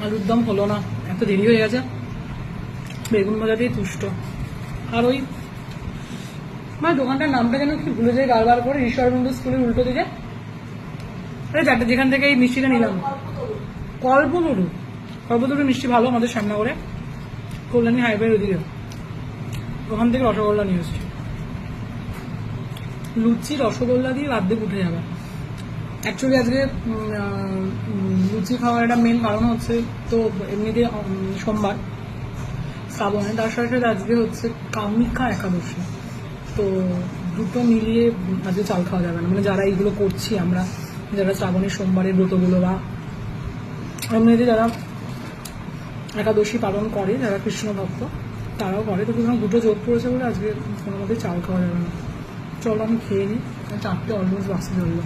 আলুর দম হলো না, এত দেরি হয়ে গেছে। বেগুন ভাজাতেই তুষ্ট। আর ওই মানে দোকানটার নামটা যেন কি ভুলে যায় বারবার করে, ঈশ্বরবন্ধু স্কুলের উল্টো দিকে। আরে চারটে যেখান থেকে এই মিষ্টিটা নিলাম, কল্পতরু। কল্পতরু মিষ্টি ভালো, আমাদের সামনে করে কল্যাণী হাইওয়ের ওদিকে, ওখান থেকে রসগোল্লা নিয়ে এসছি। লুচি রসগোল্লা দিয়ে অর্ধেক উঠে যাবে। অ্যাকচুয়ালি আজকে লুচি খাওয়ার একটা মেন কারণ হচ্ছে, তো এমনিতে সোমবার শ্রাবণে, তার সাথে সাথে আজকে হচ্ছে কামিকা একাদশী। তো দুটো মিলিয়ে আজকে চাল খাওয়া যাবে না, মানে যারা এইগুলো করছি আমরা, যারা শ্রাবণের সোমবারের ব্রতগুলো বা এমনিতে যারা একাদশী পালন করে, যারা কৃষ্ণ ভক্ত তারাও করে, তো সুতরাং দুটো যোগ পড়েছে বলে আজকে কোনো মতে চাল খাওয়া যাবে না। চলো আমি খেয়ে নিই, 4টে অলমোস্ট বাসে চললো।